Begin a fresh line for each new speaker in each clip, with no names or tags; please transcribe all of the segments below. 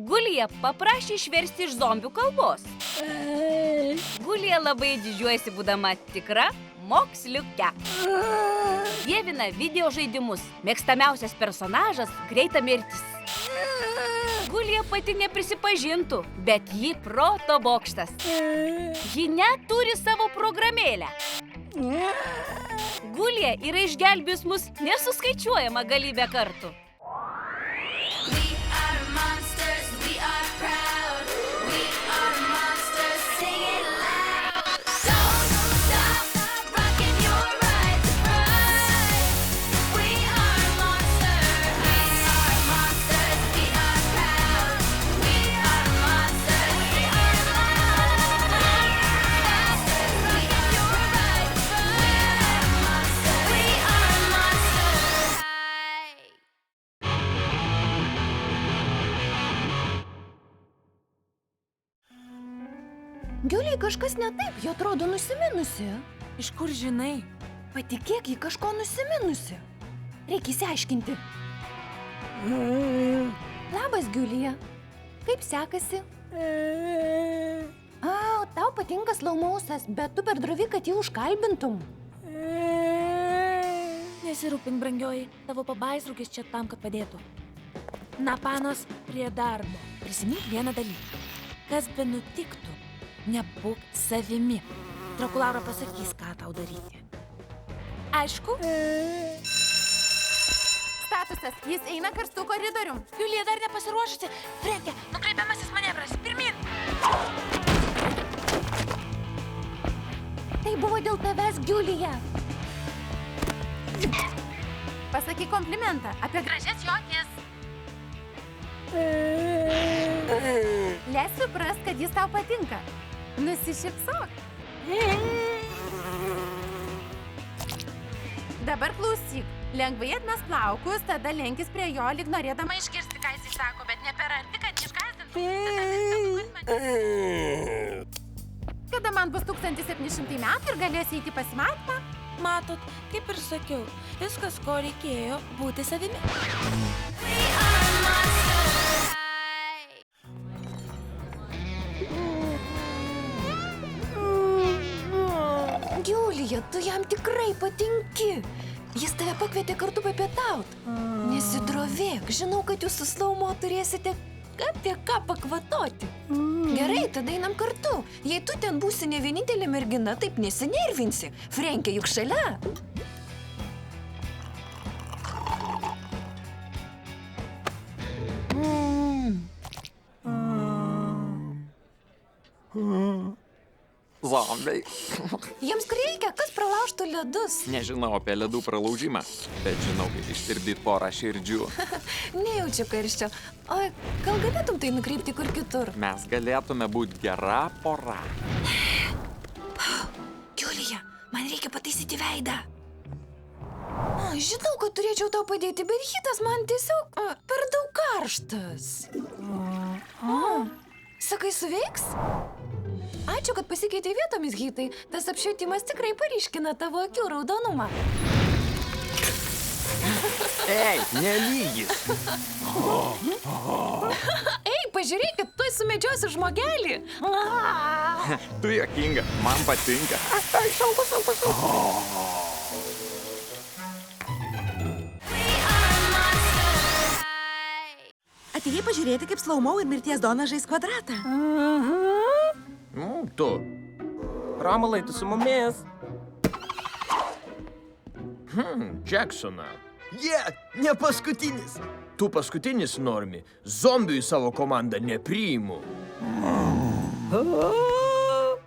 Gulija paprašė išversti iš zombių kalbos. Gulija labai didžiuojasi būdama tikra moksliuke. Dievina video žaidimus. Mėgstamiausias personažas – greita mirtis. Gulija pati neprisipažintų, bet ji proto bokštas. Ji net turi savo programėlę. Gulija yra išgelbėjus mus nesuskaičiuojama galybę kartų.
Giuliai kažkas ne taip, ji atrodo nusiminusi.
Iš kur žinai?
Patikėk, ji kažko nusiminusi. Reikia įsiaiškinti. Labas, Giulija. Kaip sekasi? Tau patinka slaumausas, bet tu per drovi, kad jį užkalbintum.
Nesirūpink, brangioji, tavo pabaisrūkis čia tam, kad padėtų. Na, panos, prie darbo. Prisimink vieną dalyką. Kas be nutiktų, nebūk savimi. Drokulaura pasakys, ką tau daryti. Aišku?
Statusas, jis eina karstu koridorium.
Julija dar nepasiruošusi. Frenke, nukreipiamasis manevras. Pirmin!
Tai buvo dėl tavęs, Giulija. Pasakyk komplimentą apie gražias jo akis. Leis supras, kad jis tau patinka. Nusišypsok. Dabar klausyk. Lengvai atmes plaukus, tada lenkis prie jo, lyg norėdama išgirsti, ką jis sako, bet ne per arti, kad išgąsdintų. Kada man bus 1700 metų ir galėsi eiti pasimatymą?
Matot, kaip ir sakiau, viskas, ko reikėjo, būti savimi.
Giulija, tu jam tikrai patinki. Jis tave pakvietė kartu papietaut. Nesidrovėk, žinau, kad jūs su Slaumo turėsite apie ką pakvatoti. Gerai, tada einam kartu. Jei tu ten būsi ne vienintelė mergina, taip nesinervinsi. Frenkė juk šalia.
Zombiai.
Jiems reikia, kas pralaužtų ledus.
Nežinau apie ledų pralaužimą, bet žinau, kaip ištirpdyti porą širdžių.
Nejaučiu karščio. O gal galėtum tai nukreipti kur kitur?
Mes galėtume būti gera pora.
Giulija, man reikia pataisyti veidą. Žinau, kad turėčiau tau padėti, bet hitas man tiesiog per daug karštas. Sakai, suveiks? Ačiū, kad pasikeitė vietomis, hitai. Tas apšvietimas tikrai paryškina tavo akių raudonumą.
Ei, nelygis.
Ei, pažiūrėkit, tuoj sumedžiosiu žmogelį.
Tu juokinga, man patinka. Šaltas.
Atėjai pažiūrėti, kaip Slaumau ir Mirties Dona žais kvadratą.
Tu. Ramalai, tu su mumis. Jacksona. Ne paskutinis. Tu paskutinis, Normi. Zombių į savo komandą nepriimu.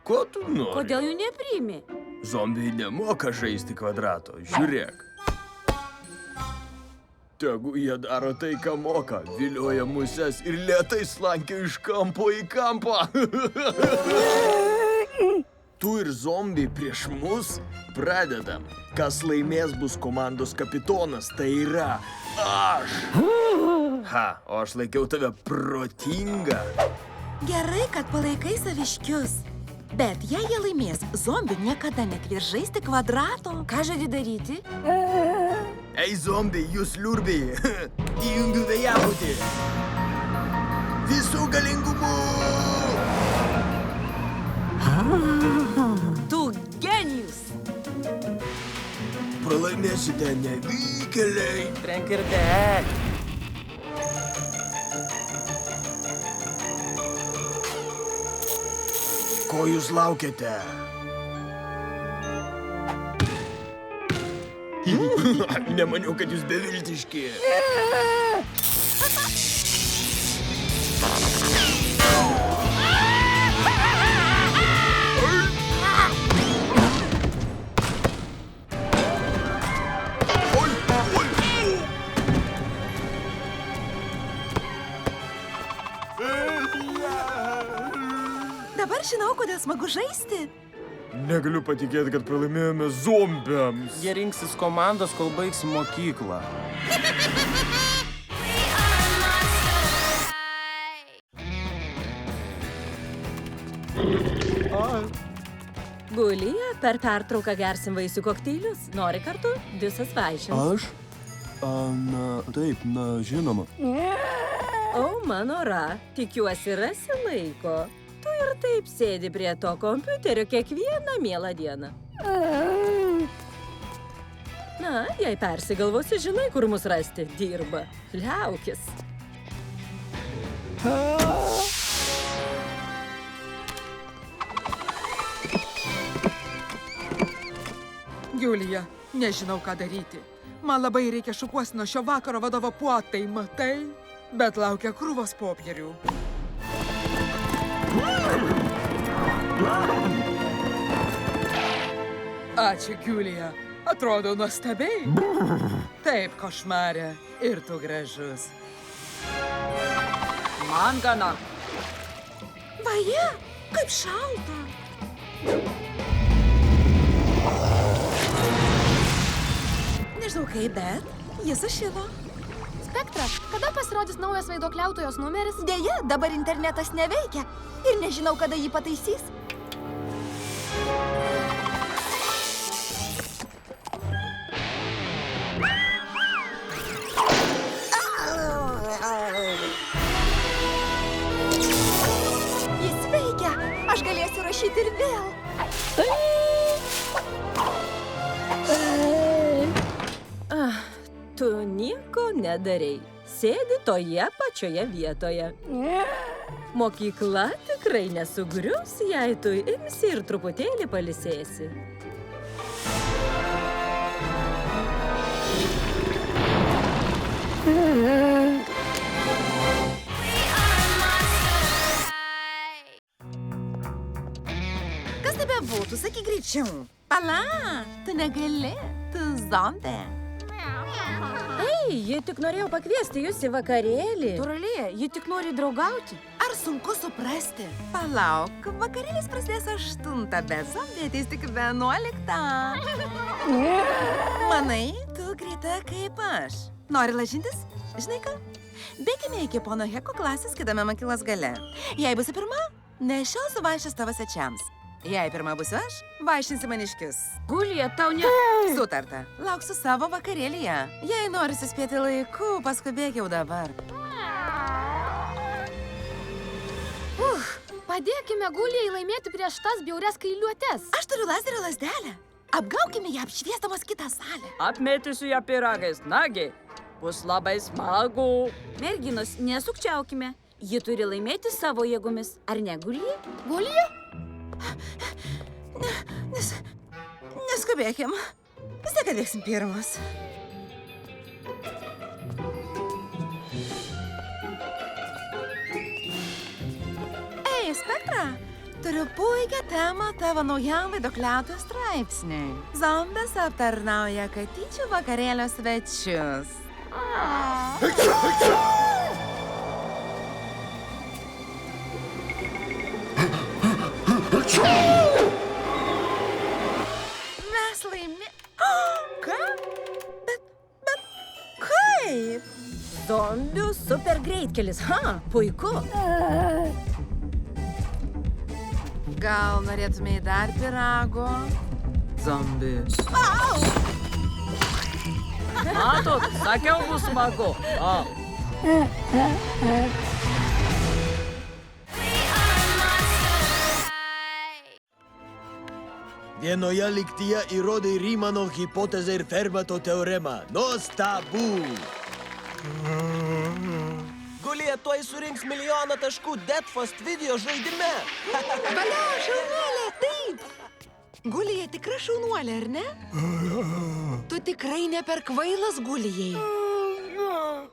Ko tu nori?
Kodėl jų nepriimi?
Zombiai nemoka žaisti kvadrato. Žiūrėk. Tegu jie daro tai, ką moka. Vilioja muses ir lėtai slankia iš kampo į kampą. Tu ir zombiai prieš mus? Pradedam. Kas laimės bus komandos kapitonas, tai yra aš. O aš laikiau tave protingą.
Gerai, kad palaikai saviškius. Bet jei jie laimės, zombių niekada nekvies žaisti kvadrato.
Ką žadi daryti?
Ei, zombiai, jūs liurbiai. Įjungiu vėjapūtį. Visų galingumų!
Tu genijus.
Pralaimėsite nevykėliai.
Trenk ir dek.
Ko jūs laukiate? Nemaniau, kad jūs beviltiški.
Dabar žinau, kodėl smagu žaisti.
Negaliu patikėti, kad pralaimėjome zombiams.
Jie rinksis komandos, kol baigsi mokyklą.
Gulija, per pertrauką gersim vaisių kokteilius. Nori kartu? Visas vaišins.
Aš? Taip, žinoma.
O, mano ra, tikiuosi rasi laiko. Tu ir taip sėdi prie to kompiuterio kiekvieną mielą dieną. Na, jei persigalvosi, žinai, kur mus rasti. Dirba. Liaukis.
Julija, nežinau, ką daryti. Man labai reikia šukuosino šio vakaro vadovo puotai, matai? Bet laukia krūvos popierių. Ačiū, Julija. Atrodo nuostabiai. Taip, košmarė. Ir tu gražus. Man gana.
Vaje, kaip šalta. Nežinau kaip, bet jis sušilo.
Spektra, kada pasirodys naujas vaiduokliautojos numeris?
Deja, dabar internetas neveikia ir nežinau, kada jį pataisys. Jis veikia. Aš galėsiu rašyti ir vėl.
Tu nieko nedarei. Sėdi toje pačioje vietoje. Mokykla tikrai nesugrius, jei tu imsi ir truputėlį pailsėsi.
Kas tai bebūtų, sakyk greičiau. Pala, tu negali, tu zombė.
Ei, ji tik norėjo pakviesti jūs į vakarėlį.
Turalėje, ji tik nori draugauti.
Ar sunku suprasti? Palauk, vakarėlis prasidės 8, bet zombė ateis tik 11. Manai, tu greita kaip aš. Nori lažintis? Žinai ką? Bėkime iki pono Heko klasės kitame mokyklos gale. Jei būsi pirma, nešiosiu vaišes tavo svečiams. Jei pirma būsiu aš, vaišinsi maniškius.
Gulija, tau ne...
Sutarta. Lauksiu savo vakarėlyje. Jei nori suspėti laiku, paskubėk jau dabar.
Padėkime Gulijai laimėti prieš tas bjaurias kailiuotes.
Aš turiu lazerio lazdelę. Apgaukime ją apšviesdamas kitą salę.
Apmėtysiu ją piragais, nagi. Bus labai smagu.
Merginos, nesukčiaukime. Ji turi laimėti savo jėgomis. Ar ne, Gulija?
Gulija?
Neskubėkim. Vis tiek atbėgsim pirmas. Ei, Spektra, turiu puikią temą tavo naujam vaiduokliautojų straipsniui. Zombės aptarnauja katyčių vakarėlio svečius. Mes Ką? Bet kaip?
Zombių supergreitkelis. Ha, puiku.
Gal norėtumei dar pirago?
Zombi.
Au!
Matot, sakiau bus smagu.
Vienoje lygtyje įrodai Rymano hipotezę ir Fermato teoremą. Nuostabu!
Gulija tuoj surinks milijoną taškų Deadfast video žaidime.
Valio, šaunuolė, taip. Gulija tikra šaunuolė, ar ne? Tu tikrai ne per kvailas Gulijai.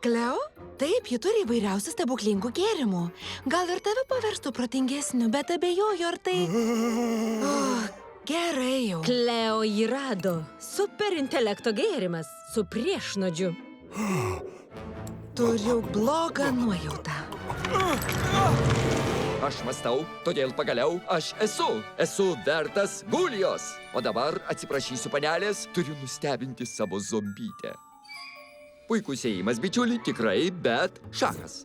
Kleo? Taip, ji turi įvairiausių stebuklingų gėrimų. Gal ir tave paverstų protingesniu, bet abejoju, ar tai... Gerai jau.
Kleo jį rado. Superintelekto gėrimas su priešnodžiu.
Turiu blogą nuojautą.
Aš mąstau, todėl pagaliau aš esu vertas Gulijos. O dabar, atsiprašysiu panelės, turiu nustebinti savo zombytę. Puikus ėjimas, bičiuli, tikrai, bet šachas.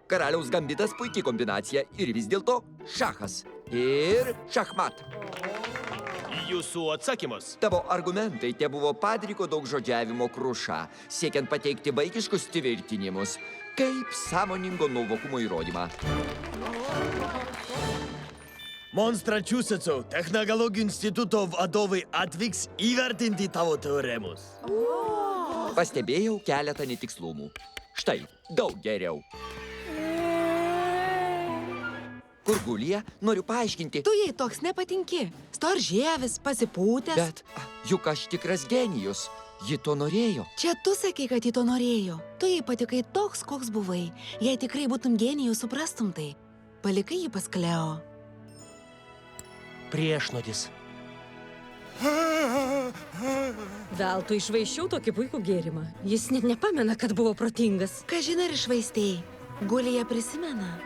Karaliaus gambitas puikiai kombinacija ir vis dėlto šachas. Ir šachmat.
Jūsų atsakymas.
Tavo argumentai te buvo padriko daugžodžiavimo kruša, siekiant pateikti vaikiškus tvirtinimus, kaip sąmoningo nuovokumo įrodymą.
Monstračiuseco technologijų instituto vadovai atvyks įvertinti tavo teoremus.
Pastebėjau keletą netikslumų. Štai, daug geriau. Kur Gulija? Noriu paaiškinti.
Tu jai toks nepatinki. Storžievis, pasipūtęs.
Bet juk aš tikras genijus. Ji to norėjo.
Čia tu sakei, kad ji to norėjo. Tu jai patikai toks, koks buvai. Jei tikrai būtum genijus, suprastum tai. Palikai jį pas Kleo.
Priešnodis.
Veltui išvaiščiau tokį puikų gėrimą. Jis net nepamena, kad buvo protingas.
Kažin ar išvaistėjai. Gulija prisimena.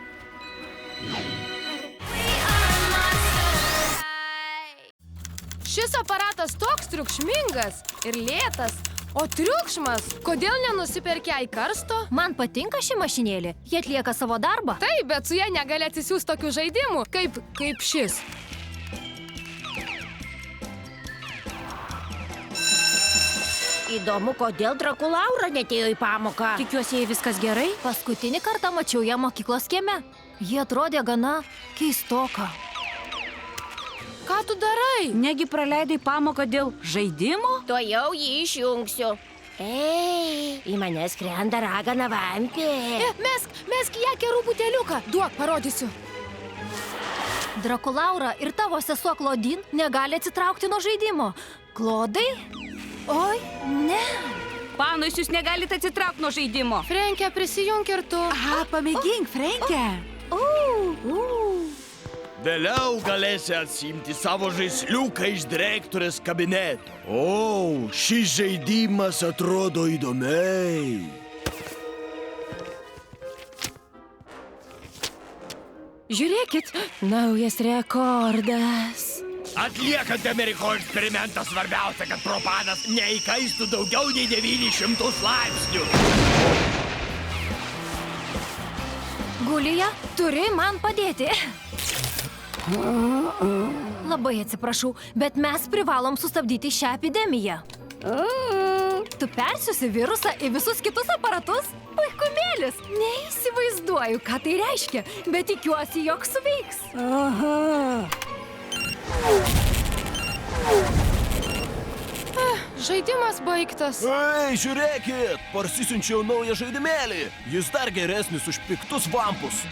Šis aparatas toks triukšmingas ir lėtas, o triukšmas, kodėl nenusiperki jai karsto?
Man patinka ši mašinėlė, ji atlieka savo darbą.
Taip, bet su ja negali atsisiųsti tokių žaidimų, kaip šis.
Įdomu, kodėl Drakulaura netėjo į pamoką. Tikiuosi, jai viskas gerai. Paskutinį kartą mačiau ją mokyklos kieme. Ji atrodė gana keistoka.
Ką tu darai?
Negi praleidai pamoką dėl žaidimo?
To jau jį išjungsiu. Ei, į mane skrenda ragana vampė.
Mesk ją kerų buteliuką. Duok, parodysiu.
Drakulaura ir tavo sesuo Klodin negali atsitraukti nuo žaidimo. Klodai? Oi, ne.
Panus, jūs negalite atsitraukti nuo žaidimo.
Frenke, prisijunk ir tu.
Aha, pamėgink, Frenke.
Vėliau galėsi atsimti savo žaisliuką iš direktorės kabineto. O, šis žaidimas atrodo įdomiai.
Žiūrėkit, naujas rekordas.
Atliekant Ameriko eksperimentą svarbiausia, kad propanas neįkaistų daugiau nei 900 laipsnių.
Gulija, turi man padėti. Labai atsiprašau, bet mes privalom sustabdyti šią epidemiją. Tu persiusi virusą į visus kitus aparatus? Puikumėlis! Neįsivaizduoju, ką tai reiškia, bet tikiuosi, jog suveiks.
Žaidimas baigtas.
Ei, žiūrėkit, parsisiunčiau naują žaidimėlį. Jis dar geresnis už piktus vampus.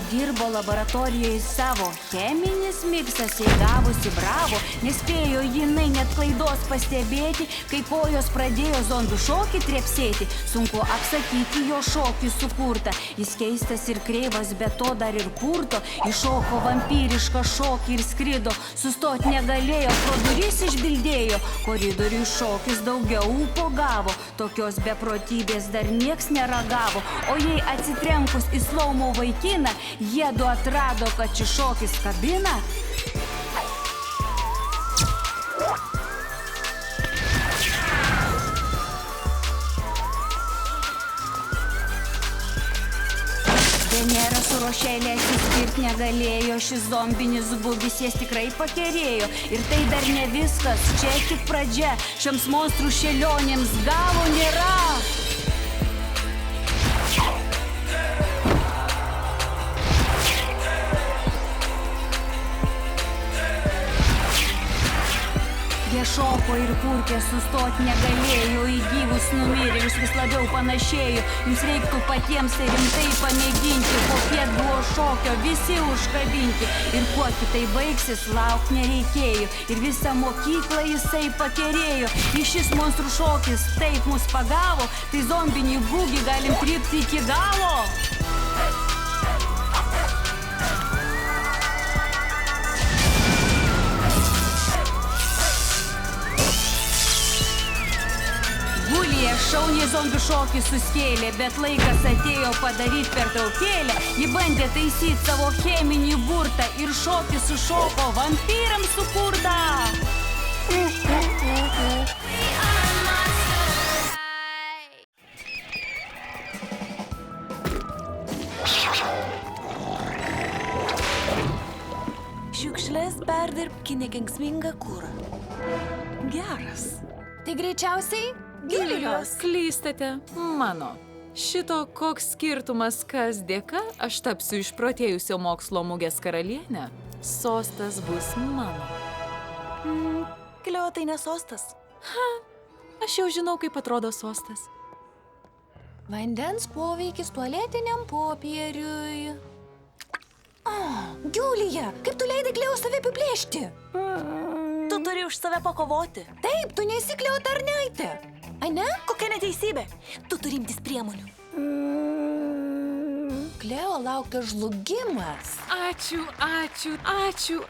Dirbo laboratorijoje savo. Cheminis miksas įgavusi bravo. Nespėjo jinai net klaidos pastebėti, kai kojos pradėjo zombių šokį trepsėti. Sunku apsakyti jo šokį sukurtą. Jis keistas ir kreivas, bet to dar ir purto. Iššoko vampyrišką šokį ir skrido. Sustot negalėjo, pro duris išbildėjo. Koridoriui šokis daugiau ūpo gavo. Tokios beprotybės dar nieks neragavo. O jei atsitrenkus į slaumo vaikiną, jiedu atrado, kad šis šokis kabina. Venera su Rošelė atsiskirt negalėjo, šis zombinis bugis jas tikrai pakerėjo. Ir tai dar ne viskas, čia tik pradžia, šiems monstrų šėlionėms galo nėra. Jie šoko ir kurkė, sustot negalėjo, į gyvus numirėlius vis labiau panašėjo. Jums reiktų patiems tai rimtai pamėginti, popiet buvo šokio, visi užkabinti. Ir kuo kitai baigsis, lauk nereikėjo, ir visą mokyklą jisai pakerėjo. Į šis monstrų šokis taip mus pagavo, tai zombinį bugį galim trypti iki galo. Gulija šauniai zombių šokį suskėlė, bet laikas atėjo padaryti pertraukėlę. Ji bandė taisyti savo cheminį burtą ir šokį sušoko vampyrams sukurtą.
Šiukšlės perdirbk į nekenksmingą kurą.
Geras. Tai greičiausiai
Gilijos. Klystate, mano. Šito koks skirtumas, kas dėka aš tapsiu išprotėjusio mokslo mugės karalienė. Sostas bus mano.
Klio, tai ne sostas.
Aš jau žinau, kaip atrodo sostas.
Vandens poveikis tualetiniam popieriui. Giulija, kaip tu leidai Kleo save apiplėšti?
Tu turi už save pakovoti.
Taip, tu nesi Kleo tarnaitė. Ane?
Kokia neteisybė? Tu turi imtis priemonių.
Kleo laukia žlugimas.
Ačiū.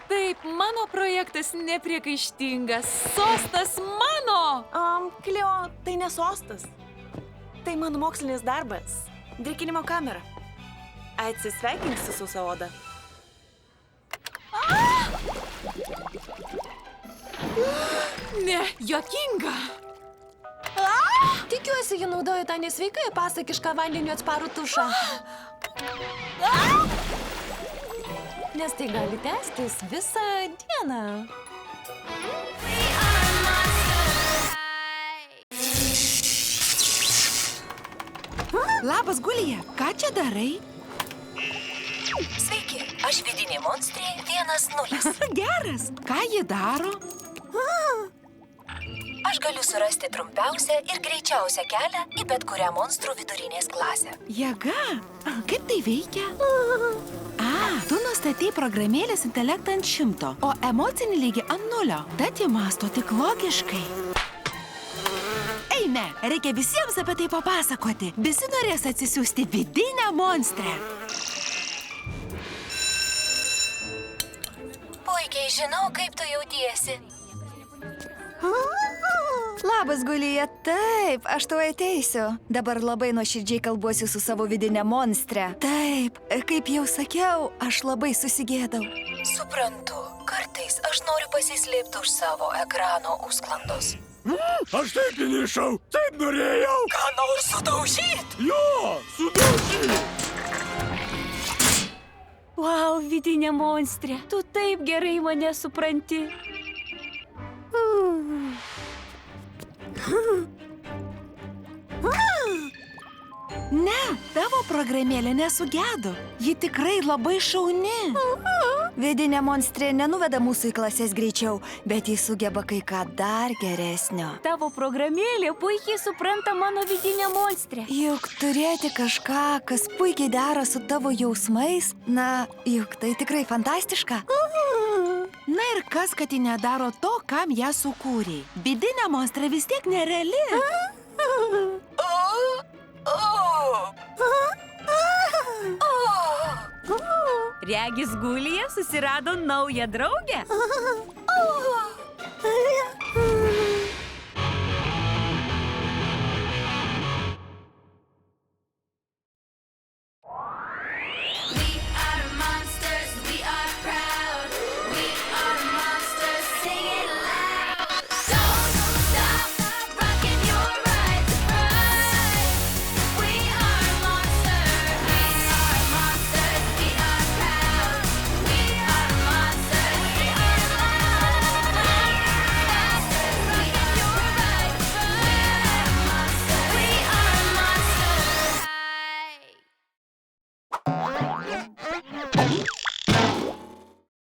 Taip, mano projektas nepriekaištingas. Sostas mano!
Kleo, tai ne sostas. Tai mano mokslinis darbas. Drėkinimo kamera. Atsisveikinsi su savo oda.
Ne, juokinga.
Tikiuosi, ji naudoja tą nesveikai pasakišką vandeniu atsparų tušą. Nes tai gali tęstis visą dieną.
Labas, Gulija, ką čia darai?
Sveiki, aš vidinė monstrė 1-0.
Geras, ką ji daro?
Aš galiu surasti trumpiausią ir greičiausią kelią į bet kurią monstrų vidurinės klasę.
Jėga? Kaip tai veikia? Tu nustatei programėlės intelektą ant 100, o emocinį lygį ant 0. Tad ji mąsto tik logiškai. Eime, reikia visiems apie tai papasakoti. Visi norės atsisiųsti vidinę monstrę.
Puikiai žinau, kaip tu jautiesi.
Labas, Gulija. Taip, aš tau ateisiu. Dabar labai nuoširdžiai kalbuosi su savo vidinė monstre. Taip, kaip jau sakiau, aš labai susigėdau.
Suprantu, kartais aš noriu pasislėpti už savo ekrano užsklandos.
Aš taip įnišau, taip norėjau.
Ką nors sudaužyt?
Jo, sudaužyt.
Vau, vidinė monstrė, tu taip gerai mane supranti.
Ne, tavo programėlė nesugedo. Ji tikrai labai šauni.
Vidinė monstrė nenuveda mūsų į klases greičiau, bet jis sugeba kai ką dar geresnio.
Tavo programėlė puikiai supranta mano vidinę monstrę.
Juk turėti kažką, kas puikiai dera su tavo jausmais, na, juk tai tikrai fantastiška.
Na ir kas, kad ji nedaro to, kam ją sukūrė? Vidinė monstrė vis tiek nereali.
Regis Gulija susirado naują draugę.